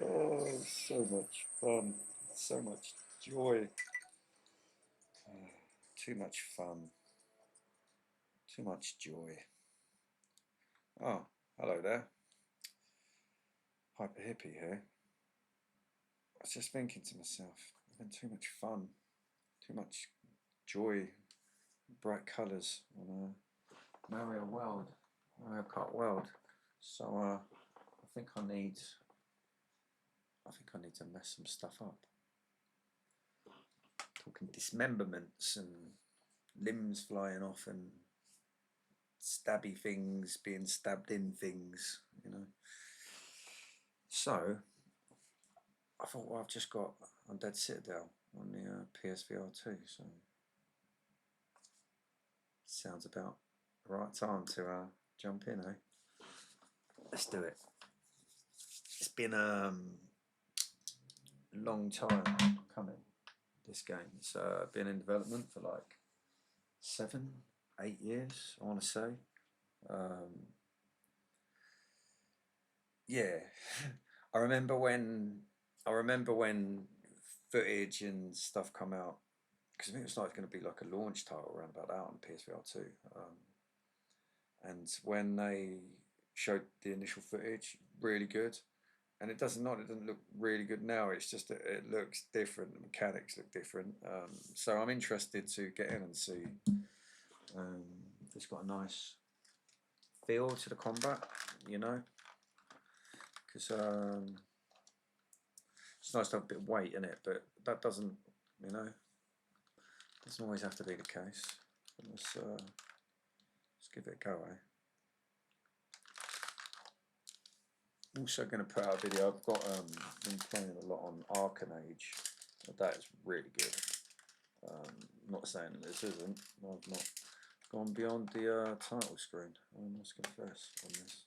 Oh, so much fun, so much joy. Too much fun, too much joy. Oh, hello there. Hyper Hippy here. I was just thinking to myself, it's been too much fun, too much joy, bright colours on a Mario Kart world. So I think I need to mess some stuff up. Talking dismemberments and limbs flying off and stabby things being stabbed in things, you know. So I thought, well, I've just got Undead Citadel on the PS VR2, so sounds about the right time to jump in, eh? Let's do it. It's been a long time coming, this game. It's been in development for like 7, 8 years, I want to say. Yeah, I remember when footage and stuff come out, because I think it was like going to be like a launch title around about that on PSVR2. And when they showed the initial footage, really good. And it doesn't look really good now. It's just that it looks different. The mechanics look different. So I'm interested to get in and see. It's got a nice feel to the combat, you know, because it's nice to have a bit of weight in it, but that doesn't, you know, doesn't always have to be the case. Let's give it a go, eh? Also going to put out a video. I've got been playing a lot on Arcanage. That is really good. Not saying this isn't. I've not gone beyond the title screen. I must confess on this.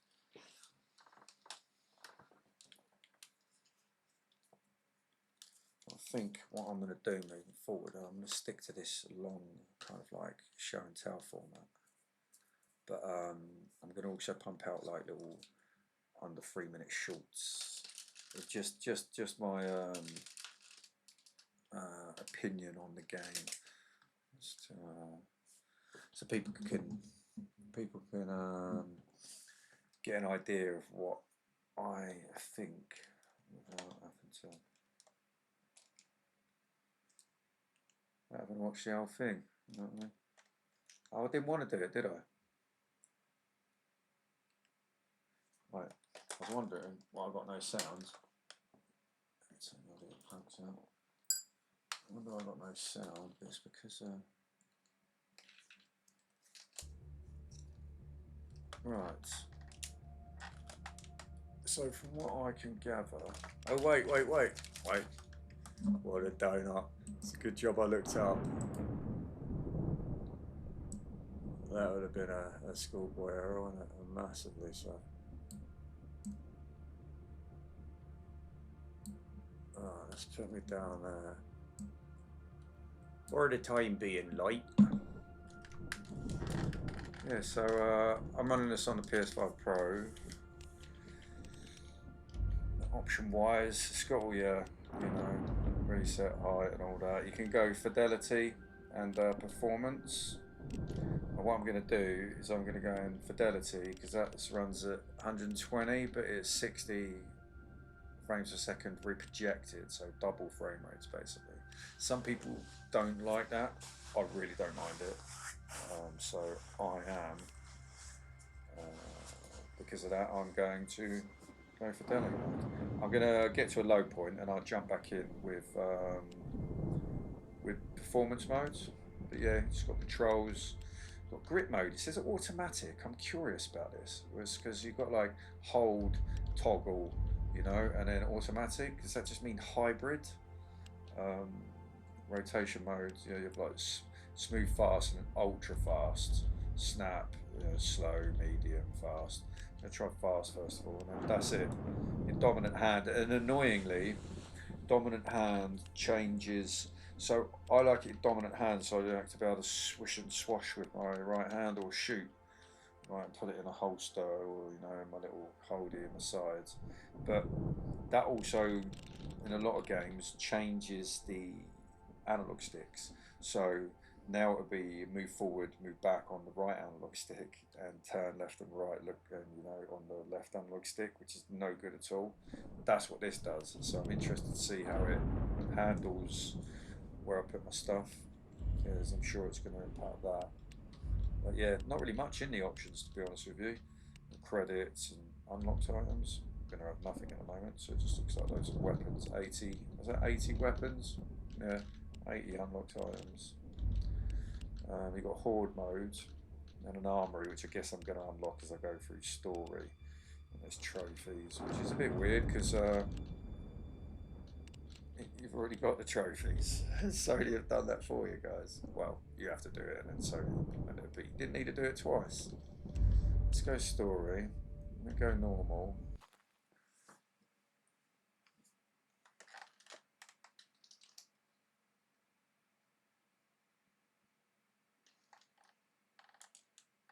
I think what I'm going to do moving forward, I'm going to stick to this long kind of like show and tell format. But I'm going to also pump out like little under 3-minute shorts. It's just my opinion on the game, so people can get an idea of what I think without having watched the whole thing. You know what I mean? Oh, I didn't want to do it, did I? Right. I was wondering why I got no sound. Let's take my little plugs out. I wonder why I got no sound. It's because right. So from what I can gather, oh wait. What a donut! It's a good job I looked up. That would have been a schoolboy error, wouldn't it? Massively so. Oh, let's put me down there. For the time being, light. Yeah, so I'm running this on the PS5 Pro. Option wise, it's got all your, you know, reset height and all that. You can go fidelity and performance. And what I'm going to do is I'm going to go in fidelity because that runs at 120, but it's 60 frames per second reprojected, so double frame rates basically. Some people don't like that. I really don't mind it. So I am, because of that, I'm going to go fidelity mode. I'm going to get to a low point and I'll jump back in with performance modes. But yeah, it's got controls. Got grip mode. It says automatic. I'm curious about this. It's because you've got like hold, toggle, you know, and then automatic. Does that just mean hybrid? Rotation mode. You know, you have like smooth, fast, and ultra fast. Snap, you know, slow, medium, fast. I'm gonna try fast first of all, and then that's it. In dominant hand, and annoyingly, dominant hand changes. So I like it dominant hand, so I don't have to be able to swish and swash with my right hand or shoot right, and put it in a holster or you know in my little holder in the sides. But that also, in a lot of games, changes the analog sticks. So now it'll be move forward, move back on the right analog stick, and turn left and right. Look, and you know on the left analog stick, which is no good at all. That's what this does. So I'm interested to see how it handles where I put my stuff, because I'm sure it's going to impact that. But yeah, not really much in the options to be honest with you. The credits and unlocked items. I'm going to have nothing at the moment, so it just looks like loads of weapons. 80, was that 80 weapons? Yeah, 80 unlocked items. You've got horde mode and an armory, which I guess I'm going to unlock as I go through story. And there's trophies, which is a bit weird because you've already got the trophies. Sony have done that for you guys. Well, you have to do it, and then Sony implement it, but you didn't need to do it twice. Let's go story. I'm going to go normal.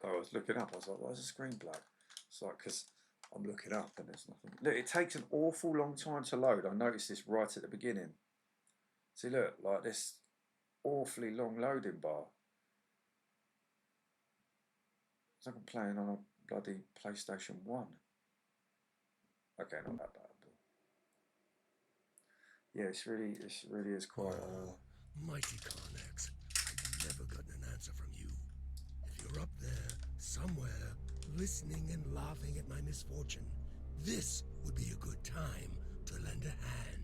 I was looking up. I was like, why is the screen black? It's like, because I'm looking up and there's nothing. Look, it takes an awful long time to load. I noticed this right at the beginning. See, look, like this awfully long loading bar. It's like I'm playing on a bloody PlayStation 1. Okay, not that bad. But yeah, it really is quite. Mighty Carnex, I've never gotten an answer from you. If you're up there, somewhere, listening and laughing at my misfortune, this would be a good time to lend a hand.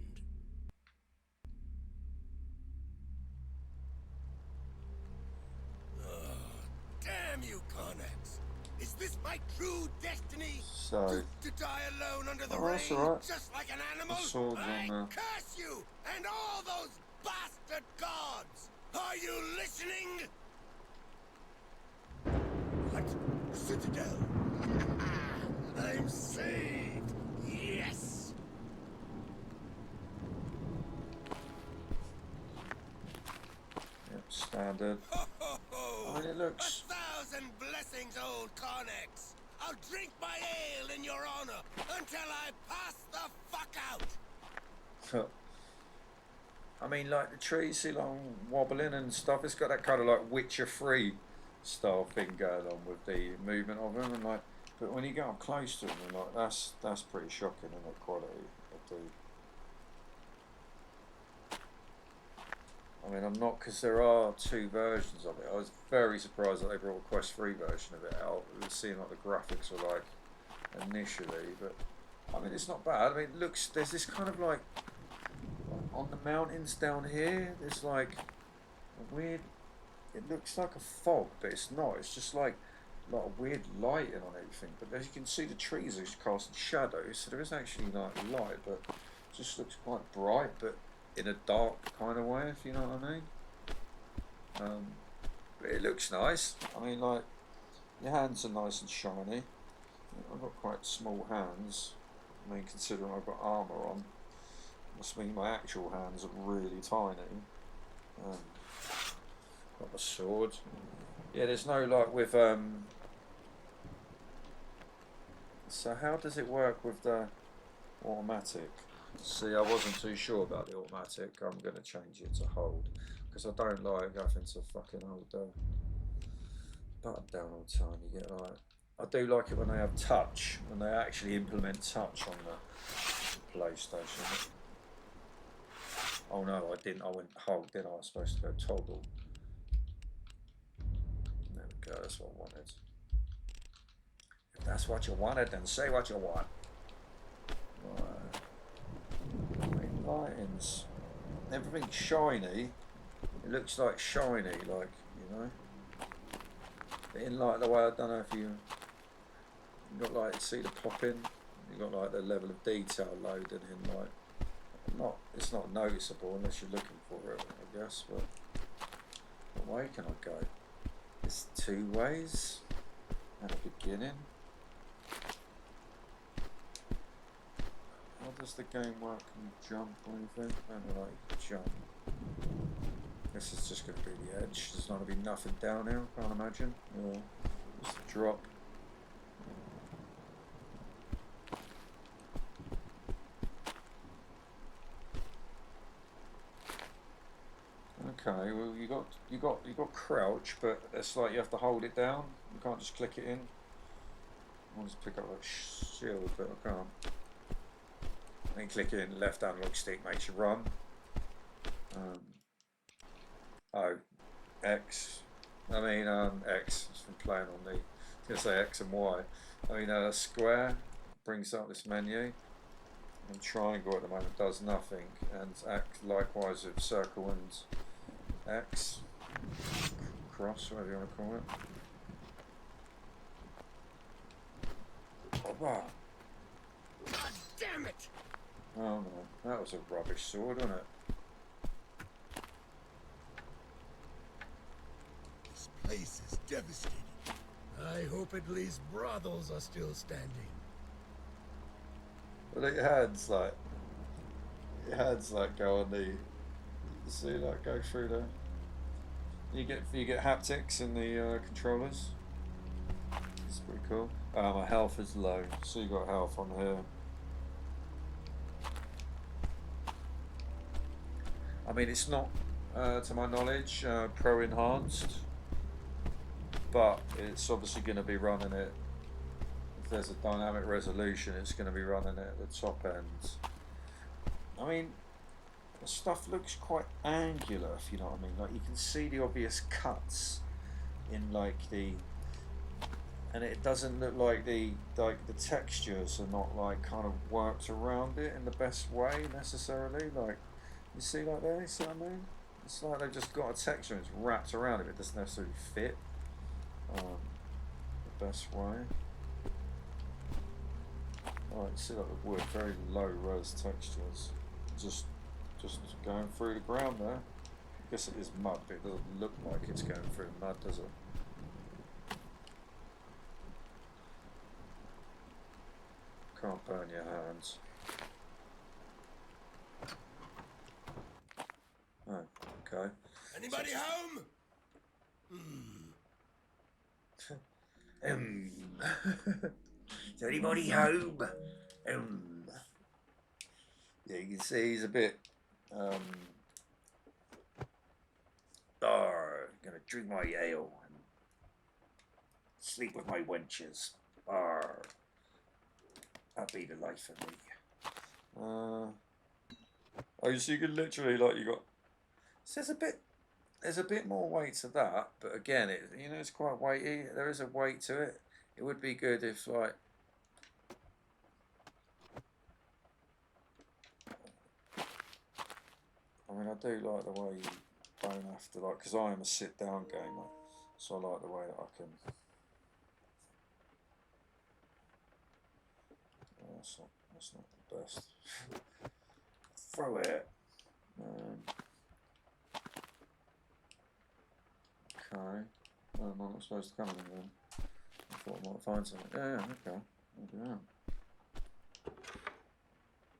Damn you, Carnex! Is this my true destiny? So to die alone under the oh, rain, that's all right. just like an animal? I curse you and all those bastard gods! Are you listening? What? Citadel? I'm saved! Yes! Yep, standard. Ho, ho, ho. I mean, it looks. 1,000 blessings, old Carnex! I'll drink my ale in your honor until I pass the fuck out! I mean, like the trees, see, like wobbling and stuff. It's got that kind of like Witcher 3 style thing going on with the movement of them, and like, but when you get up close to them, like that's pretty shocking in the quality. I do. I mean, I'm not, because there are two versions of it. I was very surprised that they brought a Quest 3 version of it out. It was seeing like the graphics were like initially, but I mean, it's not bad. I mean, it looks, there's this kind of like on the mountains down here, there's like a weird, it looks like a fog, but it's not. It's just like a lot of weird lighting on everything. But as you can see, the trees are just casting shadows, so there is actually like light, but it just looks quite bright, but in a dark kind of way, if you know what I mean. But it looks nice. I mean, like, your hands are nice and shiny. I've got quite small hands. I mean, considering I've got armour on, must mean my actual hands are really tiny. Got my sword. Yeah, there's no, like, with, so how does it work with the automatic? See, I wasn't too sure about the automatic. I'm going to change it to hold, because I don't like having to fucking hold the button down all the time. You get like, I do like it when they have touch, when they actually implement touch on the PlayStation. Oh no, I didn't. I went hold, then I was supposed to go toggle. There we go, that's what I wanted. If that's what you wanted, then say what you want. Right. Lightings, everything's shiny. It looks like shiny, like, you know. But in like the way, I don't know if you got like, see the popping, you got like the level of detail loaded in, like, not, it's not noticeable unless you're looking for it, I guess. But what way can I go? It's two ways at the beginning. How does the game work? Can you jump or anything? I don't like jump. This is just going to be the edge. There's not going to be nothing down here, I can't imagine. Or just a drop. you got crouch, but it's like you have to hold it down. You can't just click it in. I want to pick up that shield, but I can't. Then click it in, left analog stick makes you run. Oh, X. I mean X. It's from playing on the. I was gonna say X and Y. I mean square brings up this menu. And triangle at the moment does nothing, and act likewise with circle and X, cross, whatever you want to call it. Oh wow! God damn it! Oh no, that was a rubbish sword, wasn't it? This place is devastating. I hope at least brothels are still standing. Well, it hands like go on the see like go through the. You get haptics in the controllers. It's pretty cool. My health is low, so you got health on here. I mean, it's not, to my knowledge, pro enhanced, but it's obviously going to be running it. If there's a dynamic resolution, it's going to be running it at the top end. I mean, the stuff looks quite angular, if you know what I mean. Like you can see the obvious cuts in like the, and it doesn't look like the textures are not like kind of worked around it in the best way necessarily. Like you see like there, you see what I mean? It's like they've just got a texture and it's wrapped around it. It doesn't necessarily fit the best way. Oh, you see like the wood, very low res textures. Just going through the ground there. I guess it is mud, but it doesn't look like it's going through mud, does it? Can't burn your hands. Oh, okay. Anybody home? Is anybody home? Yeah, you can see he's a bit gonna drink my ale and sleep with my wenches. That'd be the life of me. Oh, so you can literally like you got. So there's a bit more weight to that, but again, it's quite weighty. There is a weight to it. It would be good if like. I mean, I do like the way you don't have to like, because I am a sit-down gamer, so I like the way that I can. Oh, that's not the best. Throw it. Okay. Oh, I'm not supposed to come in then. I thought I might find something. Yeah, okay. I'll do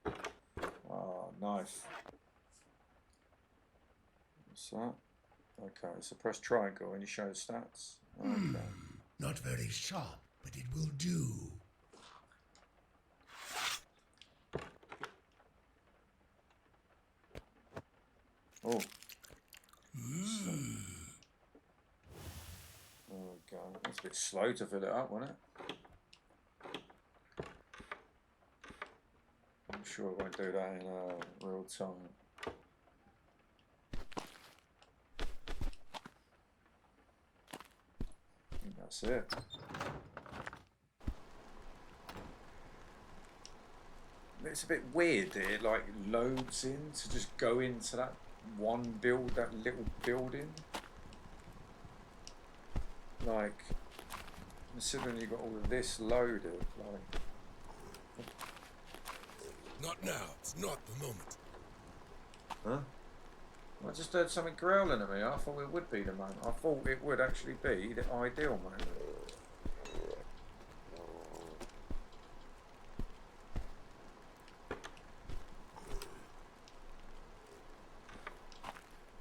that. Oh, knife. What's that? Okay, so press triangle and you show the stats. Okay. Not very sharp, but it will do. Oh. There we go. It's a bit slow to fill it up, wasn't it? I'm sure it won't do that in real time. I think that's it. It's a bit weird that it like loads in to just go into that that little building. Like, considering you've got all of this loaded, like. Not now. It's not the moment. Huh? I just heard something growling at me. I thought it would be the moment. I thought it would actually be the ideal moment.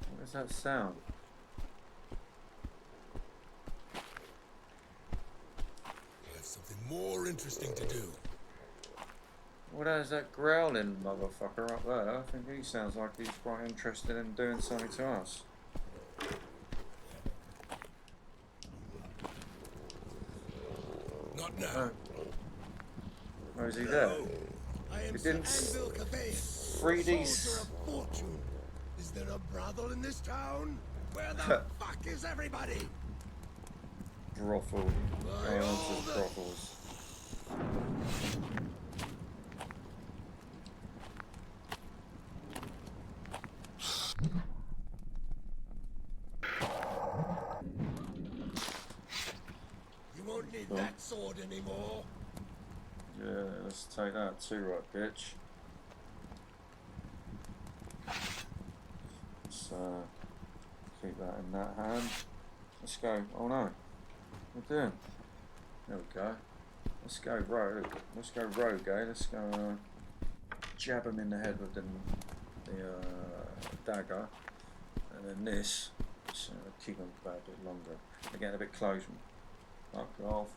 What does that sound? I have something more interesting to do. What is that growling motherfucker up there? I think he sounds like he's quite interested in doing something to us. What now? Oh. Where is he there? I am He Sir didn't Anvil Cavaeus, 3D soldier of fortune. Is there a brothel in this town? Where the fuck is everybody? brothel. By Oh, all it's just the- brothels. You won't need that sword anymore. Yeah, let's take that too, right, bitch. Let's keep that in that hand. Let's go. Oh no. What are we doing? There we go. Let's go rogue. Let's go rogue, eh? Let's go jab him in the head with the dagger. And then this. Let's keep him back a bit longer. They're getting a bit close. Fuck off.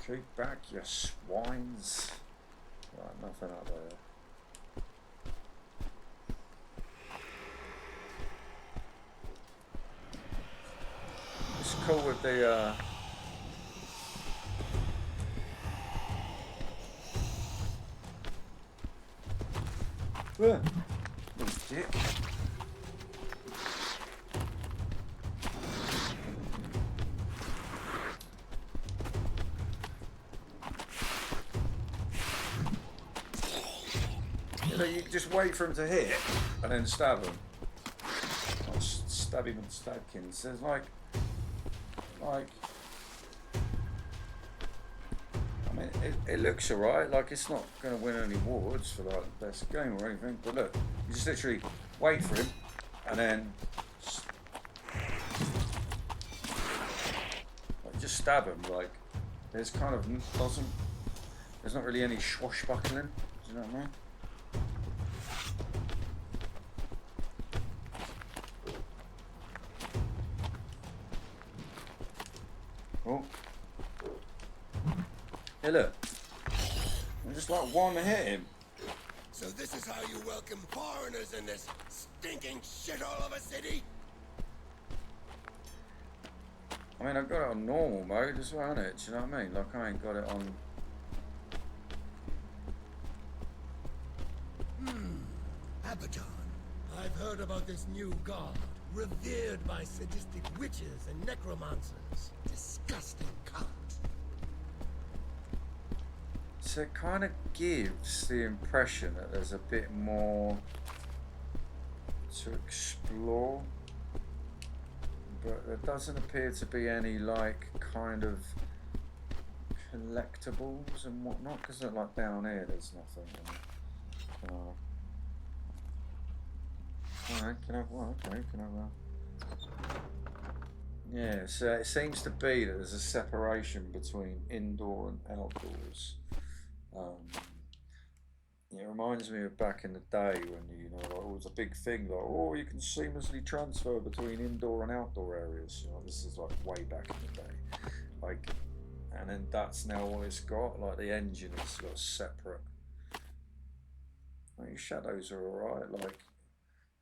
Keep back, you swines. Right, nothing up there. It's cool with the little dick. You know, you just wait for him to hit and then stab him. Like, stab him and stab him. So it's like, I mean, it looks alright. Like, it's not going to win any awards for like the best game or anything. But look, you just literally wait for him and then like, just stab him. Like, there's kind of there's not really any swashbuckling. Do you know what I mean? Oh. Hey, look. I just like one to hit him. So this is how you welcome foreigners in this stinking shithole of a city? I mean, I've got it on normal mode as well, innit? Do you know what I mean? Like, I ain't got it on... Abaddon. I've heard about this new god, revered by sadistic witches and necromancers. Disgusting cult. So it kind of gives the impression that there's a bit more to explore. But there doesn't appear to be any, like, kind of collectibles and whatnot. Because, like, down here there's nothing. Alright, can I have one? Okay, can I have one? Yeah, so it seems to be that there's a separation between indoor and outdoors. It reminds me of back in the day when, you know, like, it was a big thing, like, oh, you can seamlessly transfer between indoor and outdoor areas. You know, this is like way back in the day. Like, and then that's now all it's got. Like, the engine is got separate. Like, your shadows are alright. Like,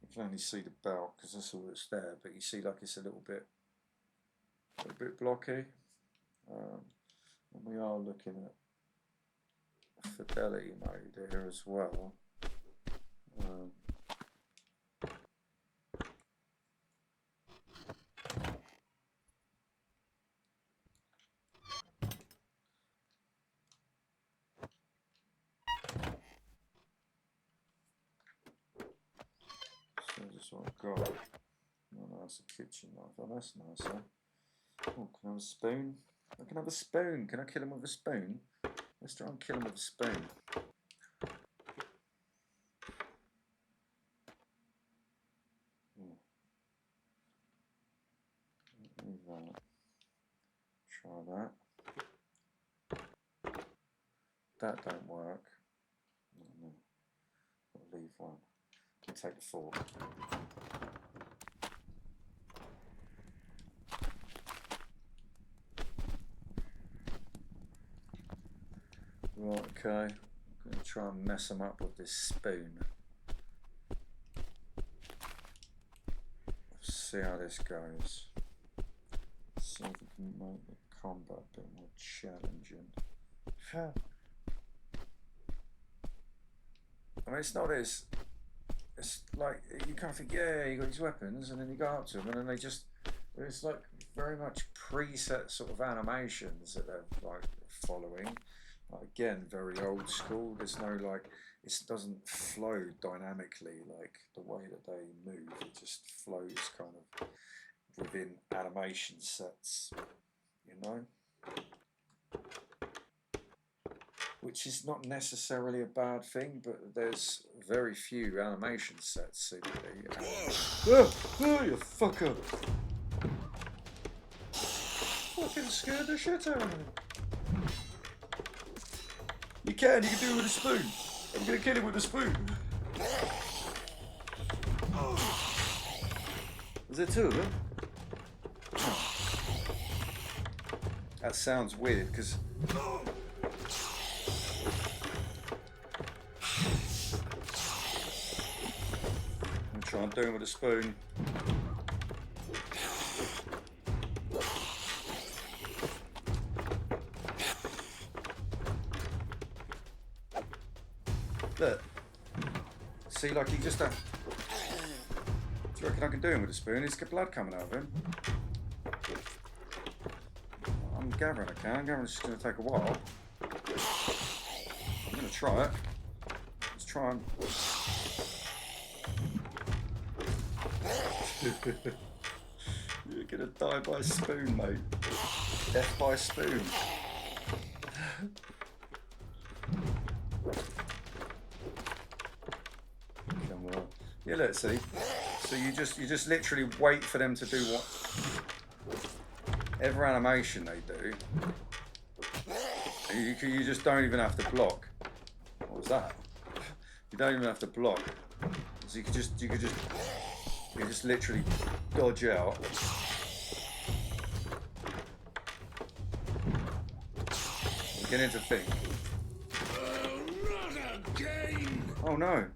you can only see the belt because that's all that's there, but you see, like, it's a little bit blocky. And we are looking at fidelity mode here as well. So that's what I've got. Oh, no, that's a kitchen knife. Oh, that's nice, huh? Oh, can I have a spoon? I can have a spoon. Can I kill him with a spoon? Let's try and kill him with a spoon. Leave that. Try that. That don't work. No. I'll leave one. I'll take the fork. Right, okay. I'm going to try and mess them up with this spoon. See how this goes. See if we can make the combat a bit more challenging. I mean, it's not as... It's like, you kind of think, yeah, you got these weapons, and then you go up to them, and then they just... It's like very much preset sort of animations that they're like following. Like, again, very old school. There's no like, it doesn't flow dynamically like the way that they move. It just flows kind of within animation sets, you know? Which is not necessarily a bad thing, but there's very few animation sets seemingly. Oh, you fucker! Fucking scared the shit out of me. You can do it with a spoon. I'm gonna kill him with a spoon. Is there two of them? That sounds weird because I'm trying to do it with a spoon. Look. See, like he just... Do you reckon I can do him with a spoon? He's got blood coming out of him. I'm gathering I can. I'm gathering it's just going to take a while. I'm going to try it. Let's try and... You're going to die by a spoon, mate. Death by a spoon. Yeah, let's see. So you just literally wait for them to do whatever animation they do. You just don't even have to block. What was that? You don't even have to block. So you could just literally dodge out. I'm beginning to think. Oh no.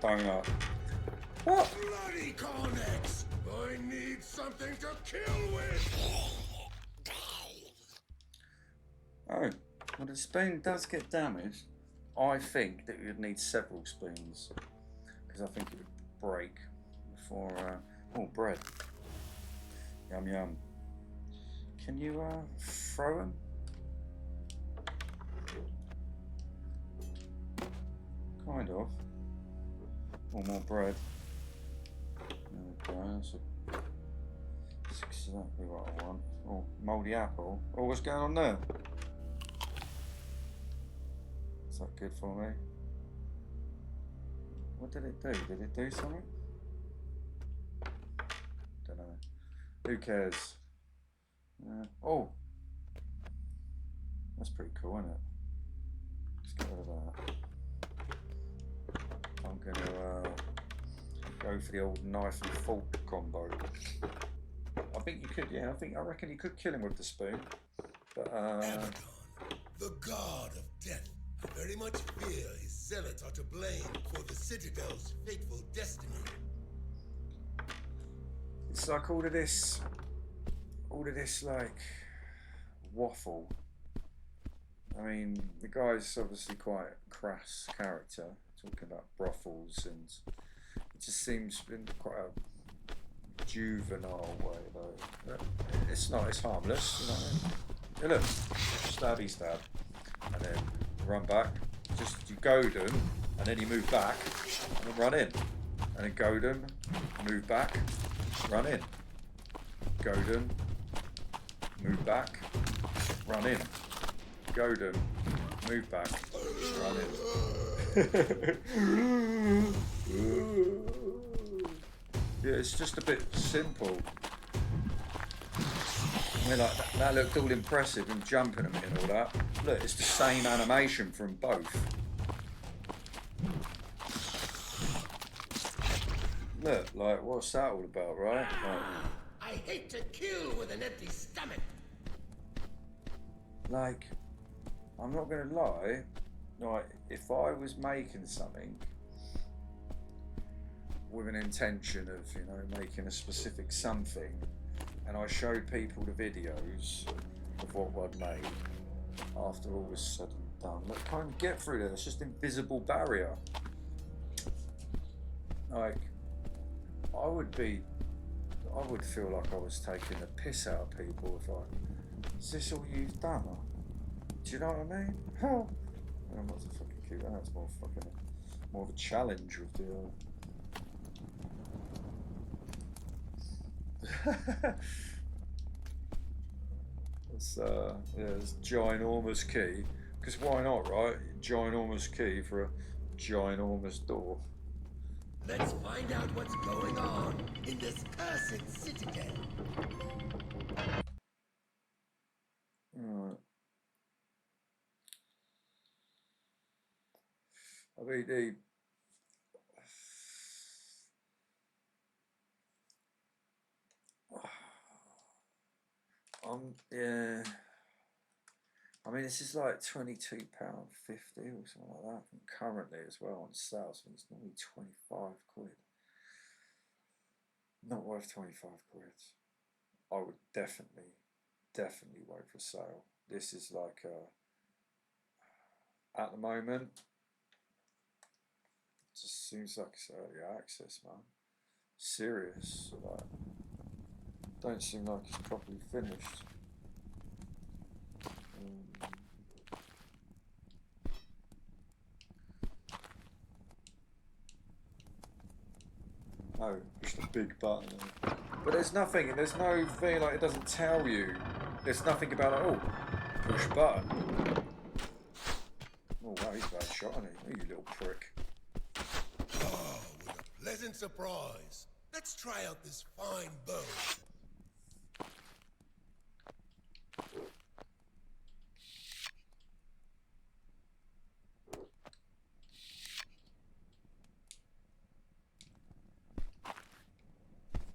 Donut. What? Bloody Connex! I need something to kill with! Oh, well the spoon does get damaged. I think that you'd need several spoons. Because I think it would break before... oh, bread. Yum yum. Can you throw them? Kind of. Or more bread. Okay, that's exactly what I want. Oh, mouldy apple. Oh, what's going on there? Is that good for me? What did it do? Did it do something? Don't know. Who cares? Oh! That's pretty cool, isn't it? Let's get rid of that. I'm gonna go for the old knife and fork combo. I think you could, yeah. I reckon you could kill him with the spoon. But Abaddon, the god of death. I very much fear his zealots are to blame for the Citadel's fateful destiny. It's like all of this like waffle. I mean, the guy's obviously quite a crass character, talking about brothels, and it just seems in quite a juvenile way though. It's not, it's harmless, you know what I mean? Yeah, look, stabby stab, and then run back, just you goad them, and then you move back, and then run in, and then goad them, move back, run in, goad them, move back, run in, goad them, move back, run in. Yeah, it's just a bit simple. I mean, like that looked all impressive and jumping at me and all that. Look, it's the same animation from both. Look, like, what's that all about, right? I hate to kill with an empty stomach. Like, I'm not gonna lie, like, if I was making something with an intention of, you know, making a specific something, and I showed people the videos of what I'd made after all was said and done, look, I can't get through there. It's just invisible barrier. Like, I would feel like I was taking the piss out of people if is this all you've done? Do you know what I mean? I'm not to fucking keep that. It's more of a challenge with the. It's ginormous key. Because why not, right? Ginormous key for a ginormous door. Let's find out what's going on in this cursed citadel. Right. I mean, yeah. I mean, this is like £22.50 or something like that. And currently as well on sale, so it's normally 25 quid. Not worth 25 quid. I would definitely wait for sale. This is like at the moment, it just seems like it's early access, man. Serious, like, don't seem like it's properly finished. Oh, push the big button. But there's nothing, there's no thing, like, it doesn't tell you. There's nothing about it. Oh, push button. Oh wow, he's a bad shot, isn't he? Oh, you little prick. Oh, what a pleasant surprise. Let's try out this fine bow.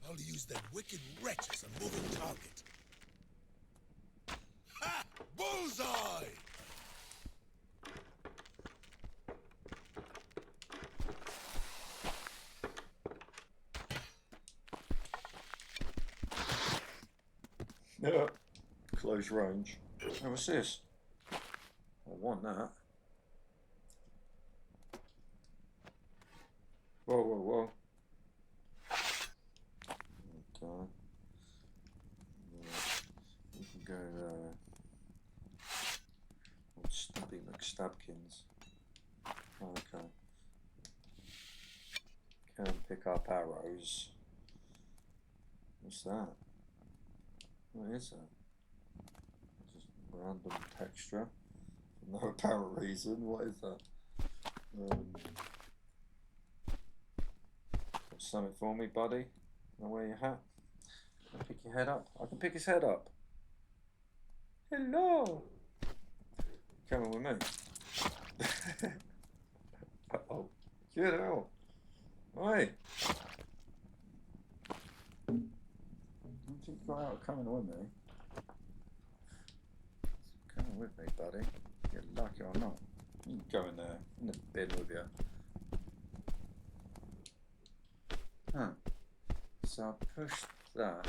I'll use that wicked wretch as a moving target. Ha! Bullseye! Yeah. Close range. Oh, what's this? I want that. Whoa, whoa, whoa. Okay. We can go Stubby McStabkins. Okay. Can pick up arrows. What's that? What is that? Just random texture. For no apparent reason. What is that? Got something for me, buddy? Can I wear your hat? Can I pick your head up? I can pick his head up. Hello! Coming with me. Uh-oh. Get out. Oi! Don't you go out coming with me? Coming with me, buddy. You're lucky or not. You can go in there. In the bin with you. Huh. So I pushed that.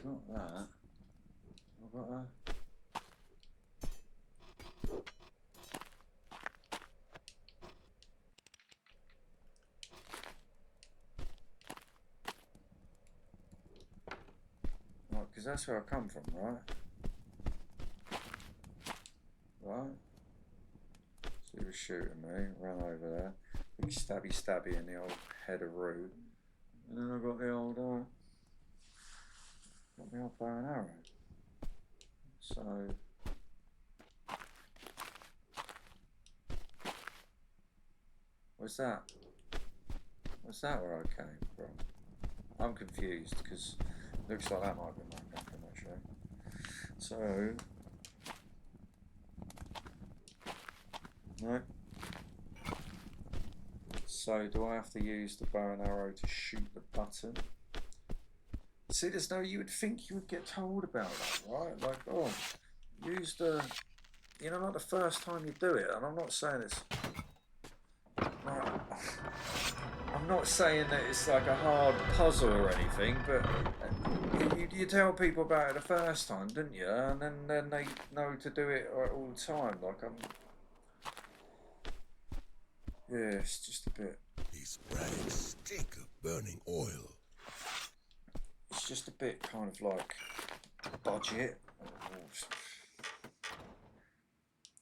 Got that. I've got a... Right, because that's where I come from, right? Right? So he was shooting me, ran over there. Big stabby in the old head of root. And then I got the old bow and arrow. So what's that? What's that where I came from? I'm confused because it looks like that might be my gun actually. So no. So do I have to use the bow and arrow to shoot the button? See, there's no. You would think you would get told about that, right? Like, oh, use the. You know, not the first time you do it, and I'm not saying it's. Like, I'm not saying that it's like a hard puzzle or anything, but you tell people about it the first time, didn't you? And then they know to do it all the time. Like yeah, it's just a bit. These rags stink of burning oil. It's just a bit kind of like budget.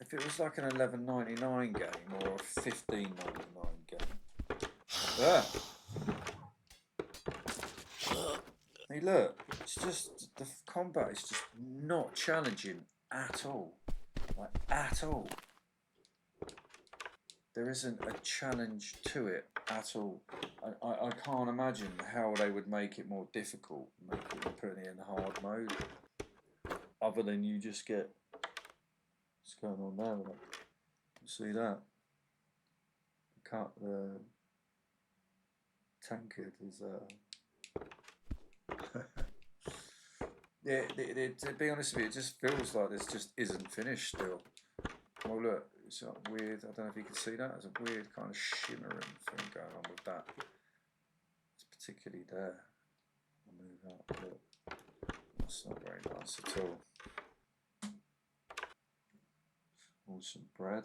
If it was like an $11.99 game or a $15.99 game. Ah. Hey, look, it's just the combat is just not challenging at all. Like, at all. There isn't a challenge to it at all. I can't imagine how they would make it more difficult, putting it in hard mode. Other than you just get what's going on there. Like, you see that? The tankard is yeah, to be honest with you, it just feels like this just isn't finished still. Oh look, it's like weird, I don't know if you can see that, there's a weird kind of shimmering thing going on with that. It's particularly there. I'll move out, look. That's not very nice at all. Some bread.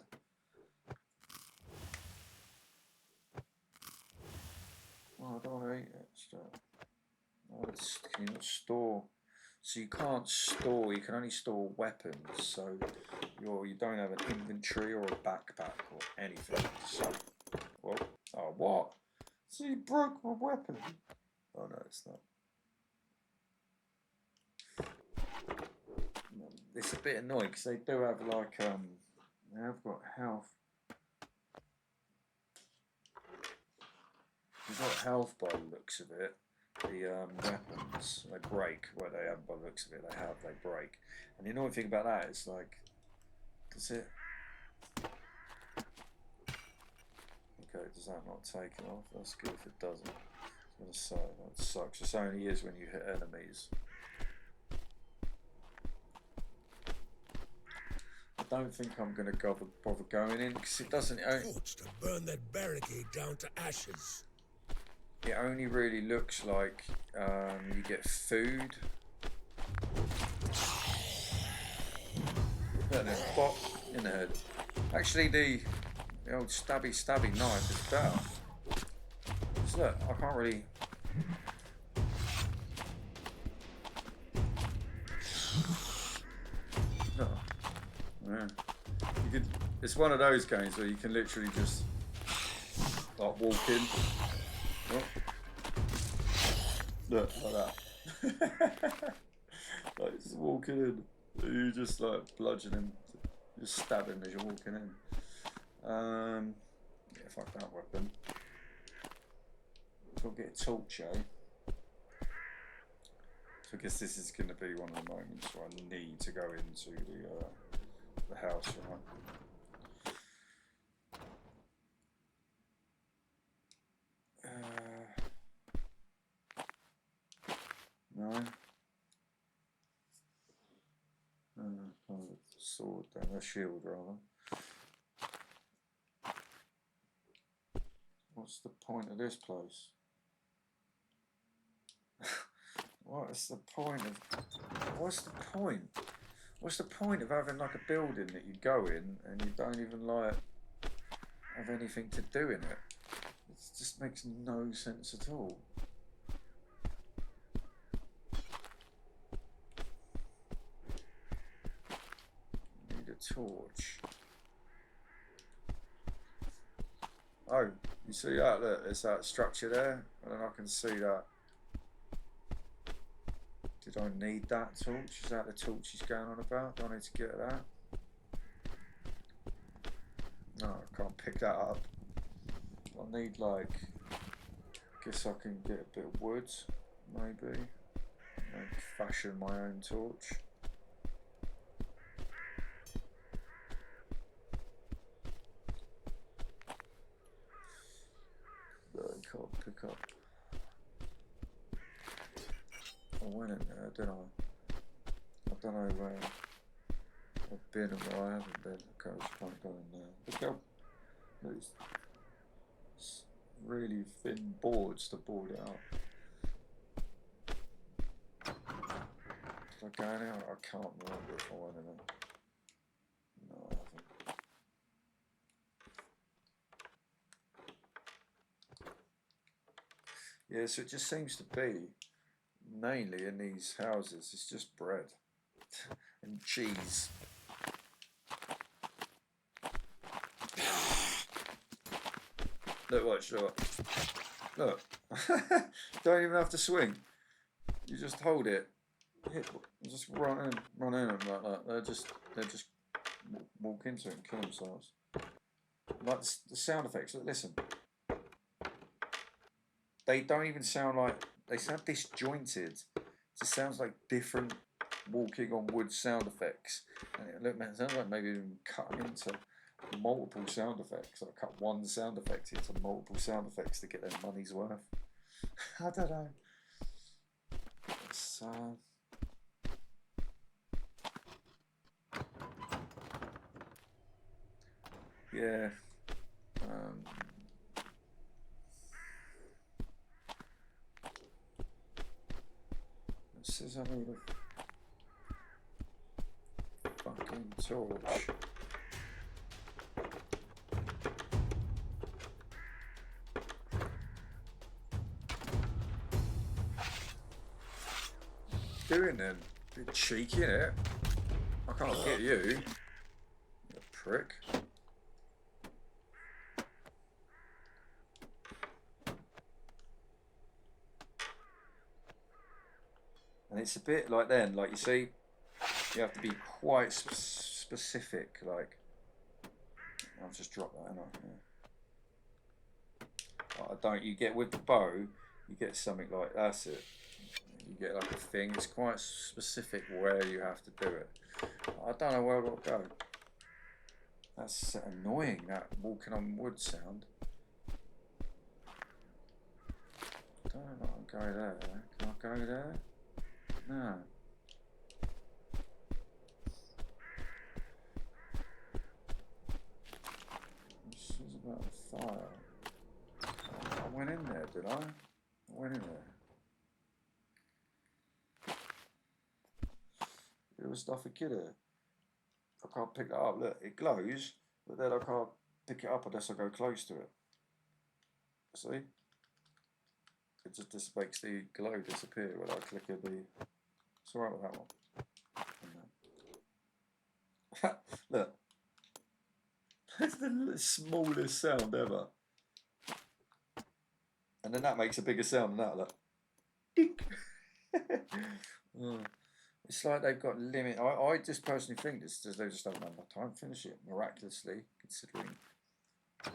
Oh, I don't want to eat it. Can you not store? So you can't store. You can only store weapons. So you don't have an inventory or a backpack or anything. So, well, oh what? So you broke my weapon. Oh no, it's not. It's a bit annoying because they do have like they have got health. They've got health by the looks of it. The weapons, they break. Well, they have by the looks of it. They break. And the annoying thing about that is like, does it? Okay, does that not take it off? That's good if it doesn't. I was gonna say that sucks. It only is when you hit enemies. I don't think I'm going to bother going in because it doesn't. Torch to burn that barricade down to ashes. It only really looks like you get food. And then bop in the head. Actually, the old stabby knife is better. So look, I can't really. No. Yeah. You could. It's one of those games where you can literally just like walk in. Oh. Look like that. Like just walking in, you just like bludgeoning, just stabbing as you're walking in. Yeah, fuck that weapon. I'll get a torch, eh? So I guess this is going to be one of the moments where I need to go into the house, right? No. Oh, the sword down, the shield rather. What's the point of this place? What's the point of? What's the point? What's the point of having like a building that you go in and you don't even like have anything to do in it? It just makes no sense at all. Need a torch. Oh, you see that? Look, there's that structure there, and then I can see that. Did I need that torch? Is that the torch he's going on about? Do I need to get that? No, I can't pick that up. I need like, I guess I can get a bit of wood, maybe. Like fashion my own torch. No, I can't pick up. went in there, didn't I? I don't know where I've been and where I haven't been. Okay, I was trying to go in there. Look how it's really thin boards to board it up. Did I go in there? I can't remember if I went in there. No, I haven't. Yeah, so it just seems to be mainly in these houses, it's just bread and cheese. Look, watch, look. Look. Don't even have to swing. You just hold it, hit, just run in them like that. They just walk into it and kill themselves. Like the sound effects. Look, listen. They don't even sound like, they sound disjointed. It just sounds like different walking on wood sound effects. And it sounds like maybe even cut them into multiple sound effects. Like cut one sound effect into multiple sound effects to get their money's worth. I don't know. It's, yeah. This is a need of fucking torch. Doing then? Bit cheeky, innit? I can't get you. You prick. And it's a bit like then, like you see, you have to be quite specific. Like, I'll just drop that, and I don't. You get with the bow, you get something like that's it. You get like a thing. It's quite specific where you have to do it. I don't know where I've got to go. That's annoying. That walking on wood sound. I don't know. I'll go there. Can I go there? No. This is about a fire. I went in there, did I? I went in there. There was stuff a kidder. I can't pick that up. Look, it glows, but then I can't pick it up unless I go close to it. See? It just makes the glow disappear when I click on the. It's alright with that one. Look. That's the smallest sound ever. And then that makes a bigger sound than that. Look. Dink. It's like they've got limit. I just personally think this they just haven't had enough time to finish it miraculously, considering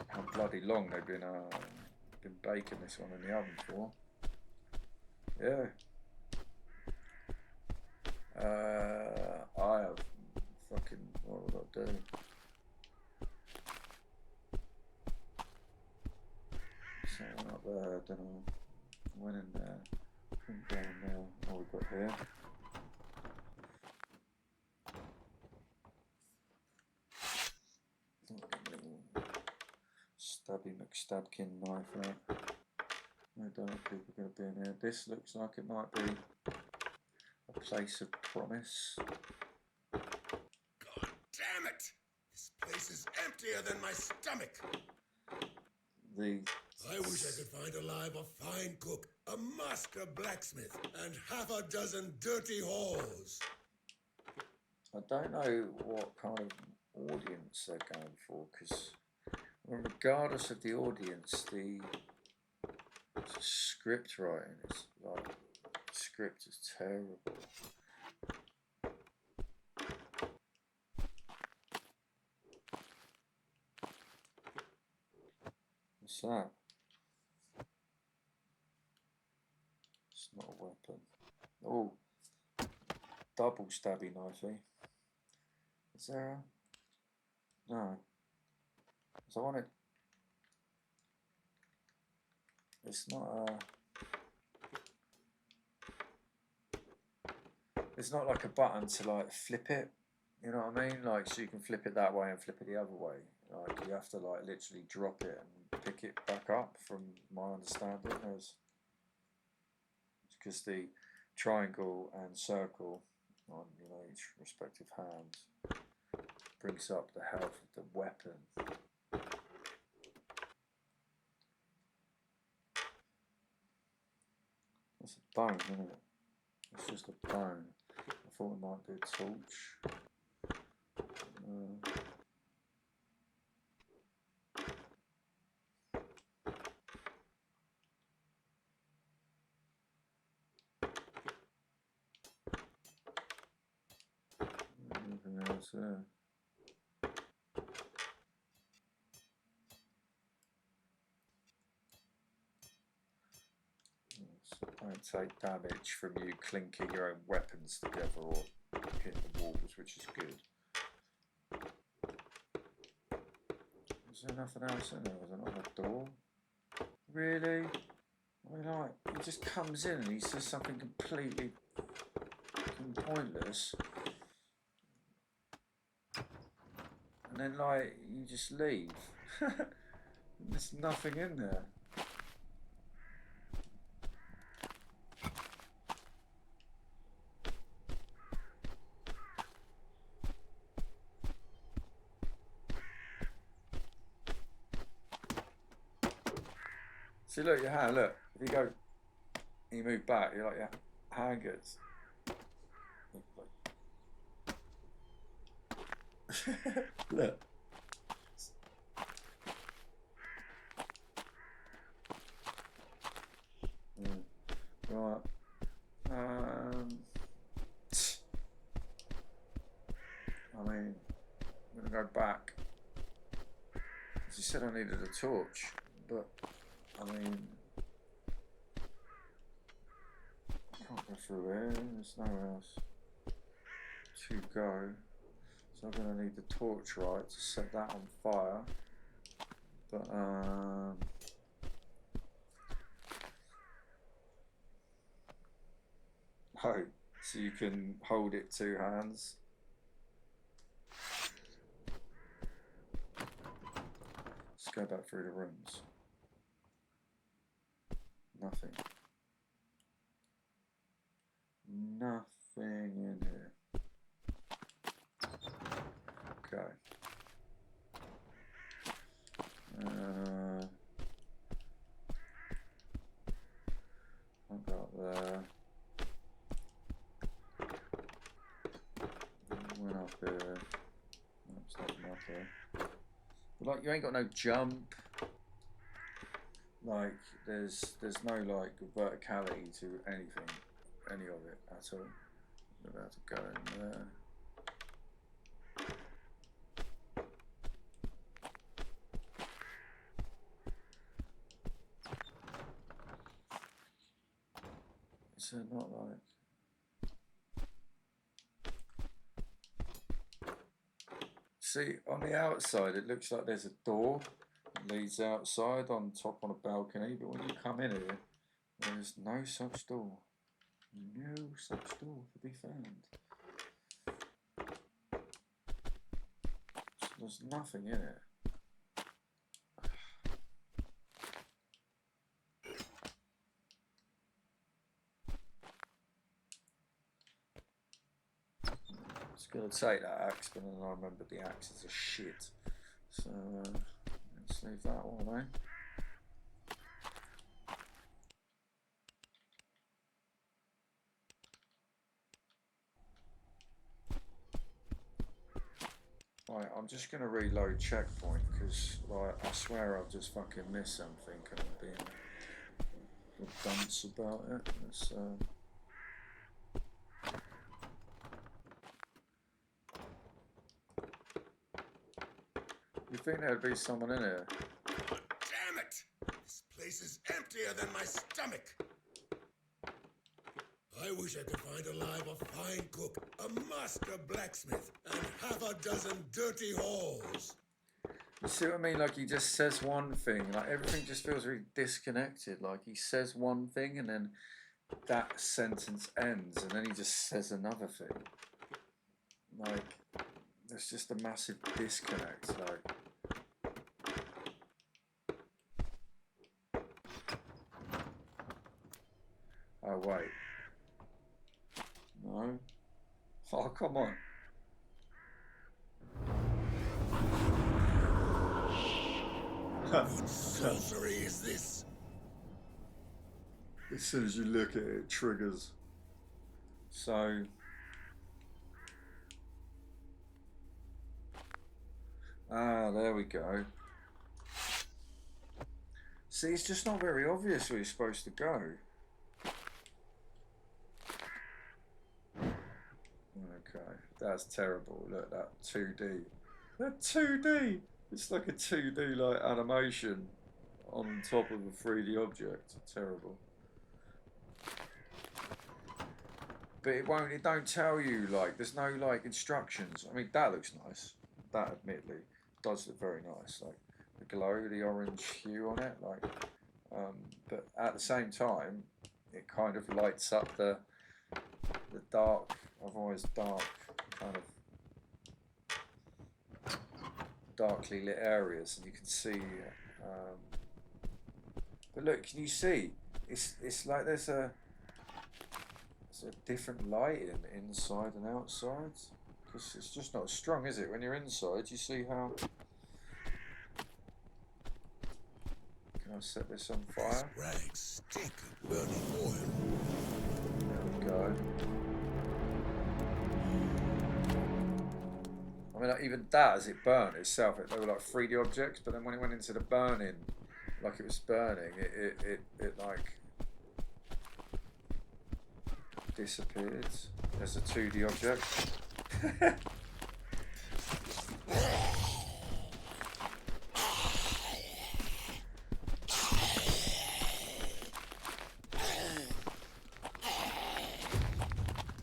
how bloody long they've been baking this one in the oven for. Yeah. I have fucking, what would I do? Something up there, I don't know. Went in there. Down there. What we've got here. Stabby McStabkin knife out. I don't know if people are going to be in here. This looks like it might be a place of promise. God damn it! This place is emptier than my stomach. I wish I could find alive a fine cook, a master blacksmith, and half a dozen dirty whores. I don't know what kind of audience they're going for, because regardless of the audience, the script writing is like, the script is terrible. What's that? It's not a weapon. Oh, double stabby knife, eh? Is there a... No. So I want it... It's not a... there's not like a button to like flip it. You know what I mean? Like, so you can flip it that way and flip it the other way. Like, you have to like literally drop it and pick it back up, from my understanding. Because the triangle and circle on, you know, each respective hand brings up the health of the weapon. That's a bone, isn't it? It's just a bone. I thought it might be a torch. Anything else there? Don't take damage from you clinking your own weapons together or hitting the walls, which is good. Is there nothing else in there? Was there not a door? Really? I mean, like, he just comes in and he says something completely pointless. And then, like, you just leave. There's nothing in there. See, look, your hand, look. If you go, you move back, you're like, your hand gets. Look. Right. I mean, I'm gonna go back. She said I needed a torch, but I mean, I can't go through here. There's nowhere else to go. So I'm gonna need the torch, right, to set that on fire. But oh, so you can hold it 2 hands. Let's go back through the rooms. Nothing. Nothing in here. Okay. I've got there. Went up here. Oops, nothing up here. But like, you ain't got no jump. Like, there's no like verticality to anything, any of it at all. I'm about to go in there. Is it not like? See, on the outside, it looks like there's a door that leads outside on top on a balcony, but when you come in here, there's no such door. No such door to be found. So there's nothing in it. Gonna take that axe, but then I remember the axe is a shit. So let's leave that one, eh? Right, I'm just gonna reload checkpoint because, like, I swear I've just fucking missed something and I'm being a dunce about it. Let's, you think there'd be someone in here? Damn it! This place is emptier than my stomach. I wish I could find alive a fine cook, a master blacksmith, and half a dozen dirty whores. You see what I mean? Like, he just says one thing, like everything just feels really disconnected. Like, he says one thing and then that sentence ends and then he just says another thing. Like, there's just a massive disconnect. Like, oh wait, no, oh come on. What sorcery is this? As soon as you look at it, it triggers. So, there we go. See, it's just not very obvious where you're supposed to go. Okay, that's terrible. Look, that 2D. That 2D! It's like a 2D like animation on top of a 3D object. Terrible. But it don't tell you, like, there's no, like, instructions. I mean, that looks nice. That, admittedly, does look very nice. Like, the glow, the orange hue on it, like, but at the same time, it kind of lights up the dark, otherwise dark, kind of darkly lit areas, and you can see, but look, can you see? It's like there's a different lighting inside and outside, because it's just not as strong, is it? When you're inside, you see how. Can I set this on fire? Rags stink of burning oil. There we go. I mean, like, even that, as it burned itself, they were like 3D objects, but then when it went into the burning, like it was burning, it like disappeared as a 2D object.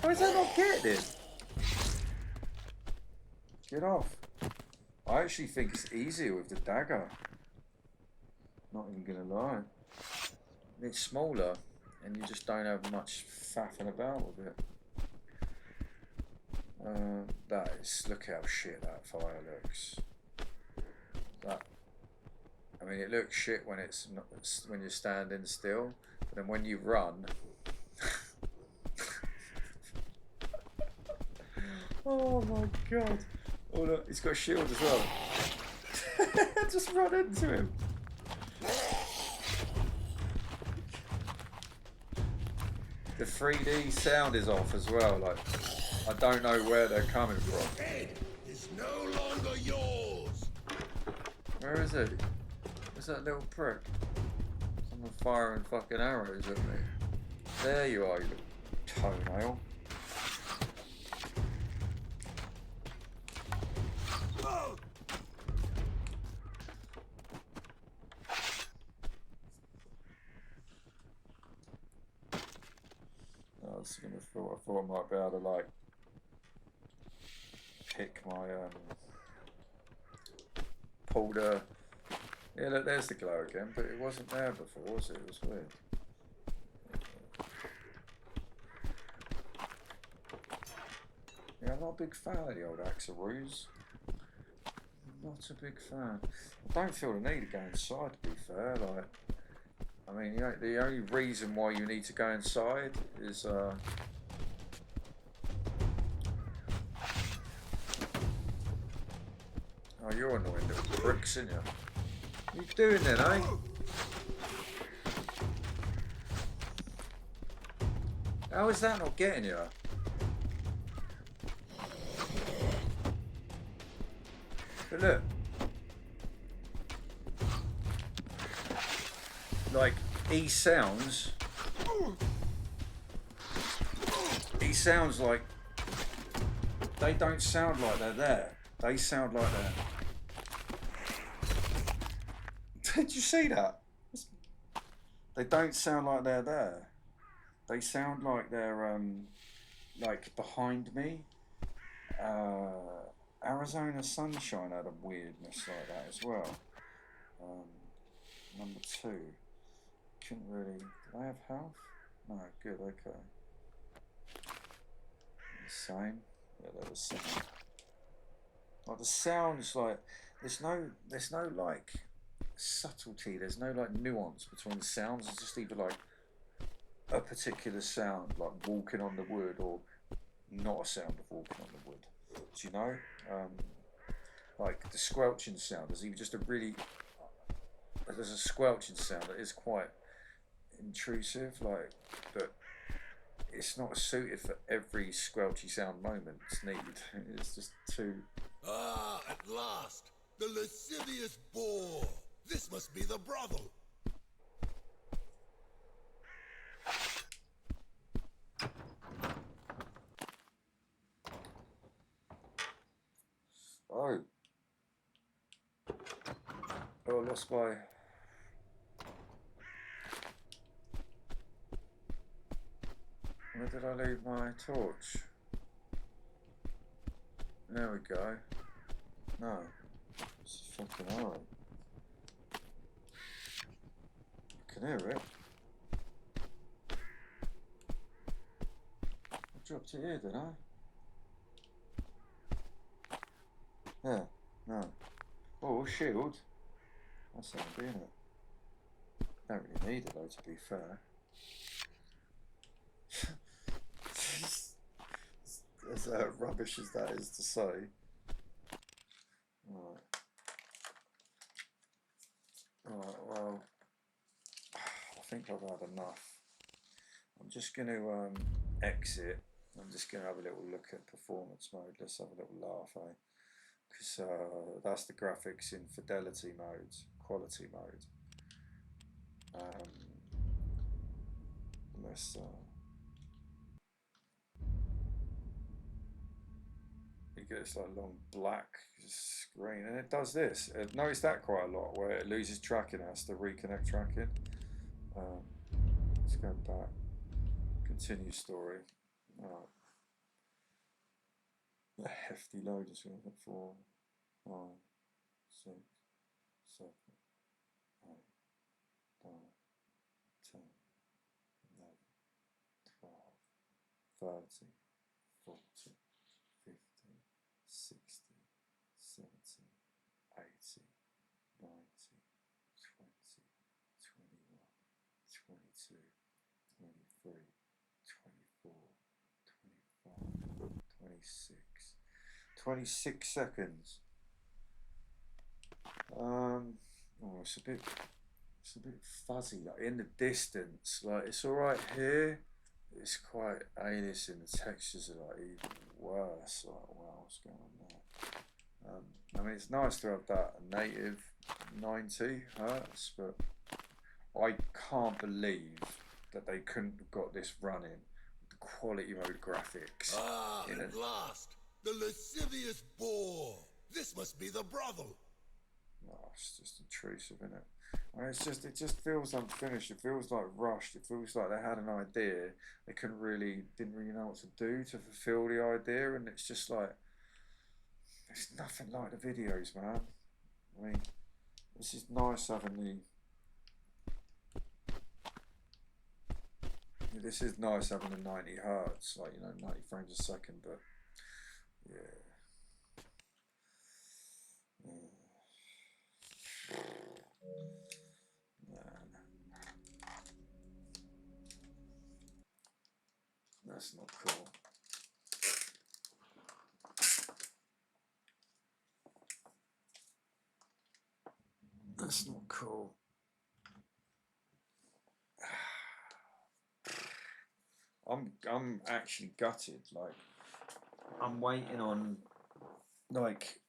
How is that not getting? Get off. I actually think it's easier with the dagger. Not even gonna lie. It's smaller and you just don't have much faffing about with it. That is, look how shit that fire looks. That, I mean, it looks shit when it's not, when you're standing still, but then when you run. Oh my god. Oh look, he's got a shield as well. Just run into him. The 3D sound is off as well, like, I don't know where they're coming from. Head is no longer yours. Where is he? Where's that little prick? Someone firing fucking arrows at me. There you are, you little toenail. I thought I might be able to like pick my pull the, yeah look, there's the glow again, but it wasn't there before, was it? It was weird. Yeah, I'm not a big fan of the old Axaroos. Not a big fan. I don't feel the need to go inside, to be fair. Like, I mean, you know, the only reason why you need to go inside is oh, you're annoying little bricks, aren't you? What are you doing then, eh? How is that not getting you? But look. Like, he sounds like, they don't sound like they're there. They sound like they're. Did you see that? They don't sound like they're there. They sound like they're like behind me. Arizona Sunshine had a weirdness like that as well. Number 2. Couldn't really. Did I have health? No, good, okay. The same. Yeah, they're the same. Like the sounds, like there's no like subtlety. There's no like nuance between the sounds. It's just either like a particular sound, like walking on the wood, or not a sound of walking on the wood. Do you know? Like the squelching sound. There's even just a really there's a squelching sound that is quite intrusive, like, but it's not suited for every squelchy sound moment it's needed. It's just too. Ah, at last! The lascivious boar! This must be the brothel! Oh. Oh, I lost my. Where did I leave my torch? There we go. No. It's fucking hard. I can hear it. I dropped it here, didn't I? Yeah. No. Oh, shield. That's not being it. Don't really need it though, to be fair. As rubbish as that is to say. Right. Right, well, I think I've had enough. I'm just going to exit. I'm just going to have a little look at performance mode. Let's have a little laugh, eh? Because that's the graphics in fidelity mode, quality mode. Let's you get this like long black screen, and it does this. I've noticed that quite a lot, where it loses tracking, it has to reconnect tracking. Let's go back. Continue story. A hefty load is going to 4, 5, 6, 7, 8, 9, 10, 11, 12, 30, 40, 50, 60, 70, 80, 90, 20, 21, 22, 23, 24, 25, 26. 26 seconds. Oh, it's a bit fuzzy, like in the distance. Like it's all right here. It's quite heinous, and the textures are like even worse. Like, wow, what's going on there? I mean, it's nice to have that native 90 hertz, but I can't believe that they couldn't have got this running with the quality mode graphics. Ah, at last! The lascivious boar! This must be the brothel! Oh, it's just intrusive, isn't it? I mean, it just feels unfinished. It feels like rushed. It feels like they had an idea. They didn't really know what to do to fulfill the idea, and it's just like, it's nothing like the videos, man. I mean, this is nice having this is nice having the 90 hertz, like, 90 frames a second, but yeah. That's not cool. That's not cool. I'm actually gutted. Like, I'm waiting on, like,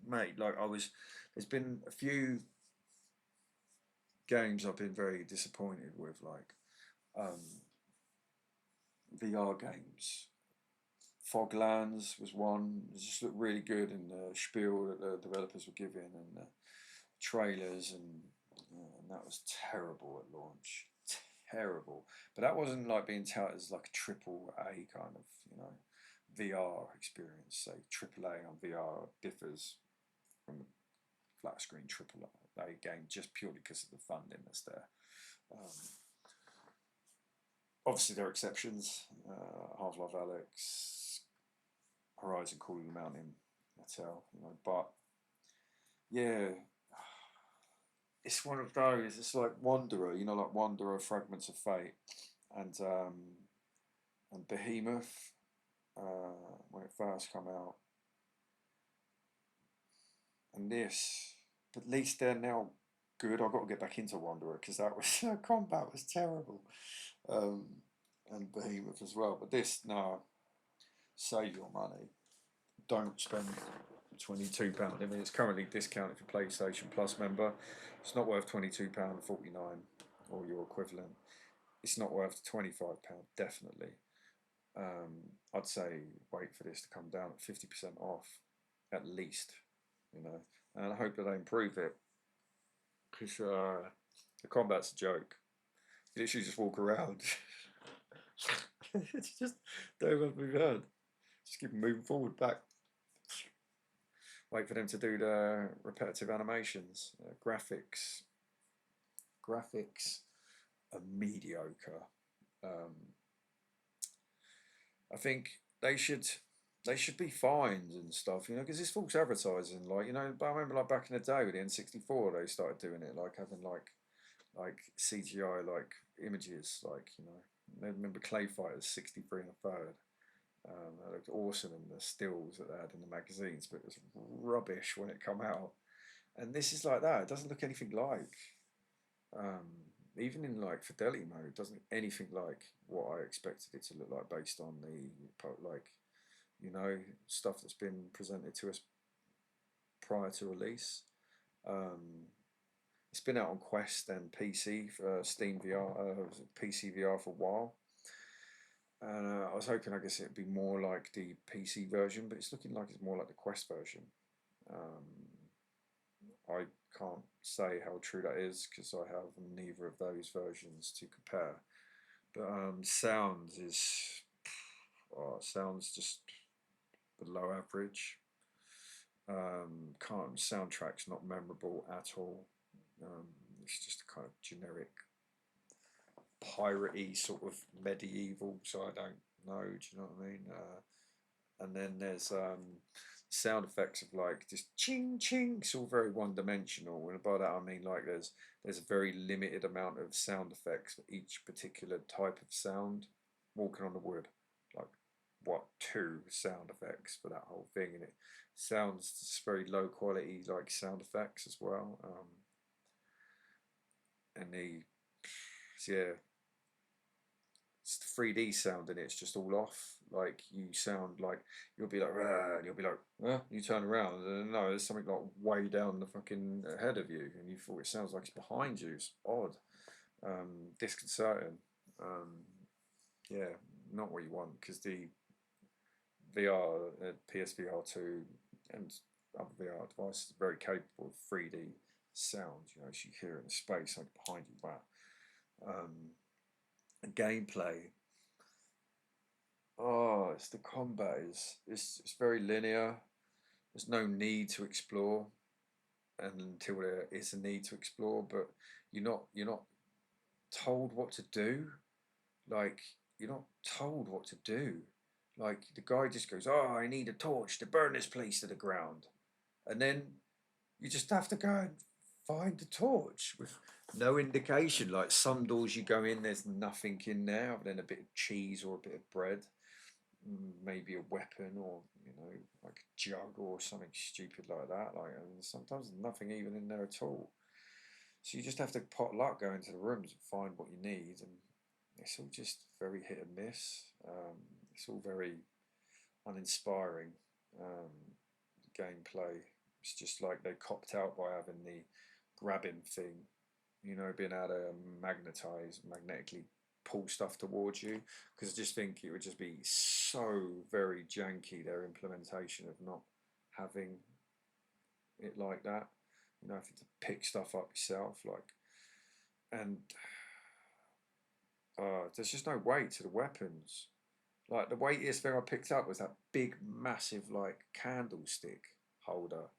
mate. Like, there's been a few games I've been very disappointed with, like VR games. Foglands was one. It just looked really good, and the spiel that the developers were giving, and the trailers, and that was terrible at launch. Terrible. But that wasn't like being touted as like a triple A kind of, VR experience. So triple A on VR differs from a flat screen triple A game just purely because of the funding that's there. Obviously, there are exceptions. Half-Life Alyx, Horizon Call of the Mountain, Mattel, you know. But yeah, it's one of those. It's like Wanderer, you know, like Wanderer, Fragments of Fate, and Behemoth when it first come out, and this. But at least they're now good. I've got to get back into Wanderer because that was combat was terrible, um, and Behemoth as well. But this, no, save your money. Don't spend £22. I mean, it's currently discounted for PlayStation Plus member. It's not worth £22.49 or your equivalent. It's not worth £25 definitely. I'd say wait for this to come down at 50% off at least, you know. And I hope that they improve it because the combat's a joke. You literally just walk around. It's just don't want to move heard. Just keep moving forward, back. Wait for them to do the repetitive animations. Graphics are mediocre. I think they should be fined and stuff, you know, because it's false advertising. Like, you know, but I remember like back in the day with the N64, they started doing it, like having like CGI like images, like, you know, I remember Clay Fighters 63 and a third. They looked awesome in the stills that they had in the magazines, but it was rubbish when it come out. And this is like that. It doesn't look anything like. Even in like fidelity mode, it doesn't look anything like what I expected it to look like based on the like, you know, stuff that's been presented to us prior to release. It's been out on Quest and PC, Steam VR, PC VR for a while. And I was hoping, I guess, it'd be more like the PC version, but it's looking like it's more like the Quest version. I can't say how true that is because I have neither of those versions to compare. But sounds just below average. Soundtrack's not memorable at all. It's just a kind of generic piratey sort of medieval, so I don't know. Do you know what I mean? And then there's sound effects of like just ching ching. It's all very one dimensional, and by that I mean like there's a very limited amount of sound effects for each particular type of sound. Walking on the wood, like what, 2 sound effects for that whole thing, and it sounds just very low quality like sound effects as well. And yeah, it's the 3D sound in it, it's just all off. Like you sound like you'll be like, "Rah," and you'll be like, you turn around and no, there's something like way down the fucking ahead of you, and you thought it sounds like it's behind you. It's odd, disconcerting. Yeah, not what you want because the VR, PSVR2, and other VR devices are very capable of 3D sound. You know, as you hear in space, like behind you, wow. Gameplay. Oh, it's the combat it's very linear. There's no need to explore, and until there is a need to explore, but you're not told what to do. Like you're not told what to do. Like the guy just goes, "Oh, I need a torch to burn this place to the ground," and then you just have to go and find the torch with no indication. Like some doors you go in, there's nothing in there other than a bit of cheese or a bit of bread, maybe a weapon or, you know, like a jug or something stupid like that. Like, and sometimes there's nothing even in there at all. So you just have to pot luck, go into the rooms and find what you need, and it's all just very hit and miss. It's all very uninspiring. Gameplay. It's just like they copped out by having the grabbing thing, you know, being able to magnetically pull stuff towards you. Because I just think it would just be so very janky, their implementation of not having it like that. You know, having to pick stuff up yourself, like, and there's just no weight to the weapons. Like the weightiest thing I picked up was that big, massive, like candlestick holder,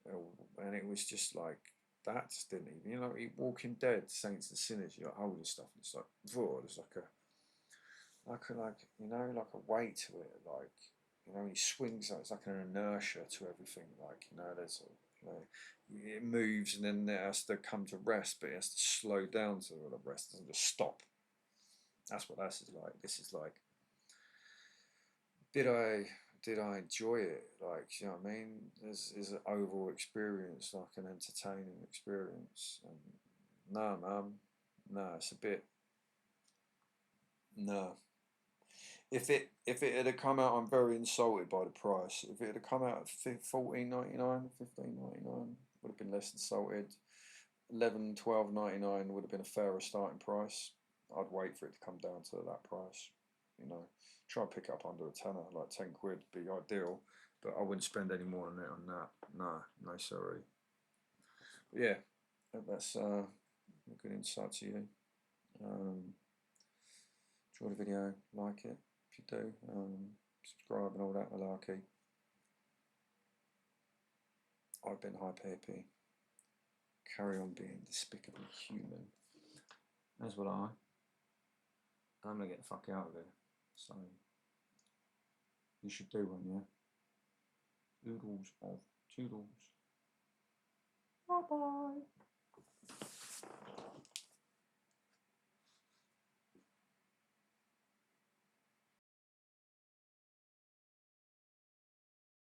and it was just like that. Just didn't even, you know, Walking Dead, Saints and Sinners. You're like holding stuff, and it's like, oh, there's like like like a weight to it, like when he swings, it's like an inertia to everything. Like there's it moves and then it has to come to rest, but it has to slow down to the rest. It doesn't just stop. That's what this is like. This is like, did I enjoy it? Like, you know what I mean? Is an overall experience, like an entertaining experience? And no, man, no, it's a bit no. If it had come out, I'm very insulted by the price. If it had come out at $14.99, $15.99, would have been less insulted. $11, $12.99 would have been a fairer starting price. I'd wait for it to come down to that price. Try and pick it up under a tenner, like 10 quid would be ideal, but I wouldn't spend any more than it on that. No, sorry. But yeah, that's a good insight to you. Enjoy the video, like it if you do, subscribe and all that malarkey. I've been Hippy. Carry on being despicably human. As will I. I'm gonna get the fuck out of here. So you should do one, yeah? Oodles of toodles. Bye bye.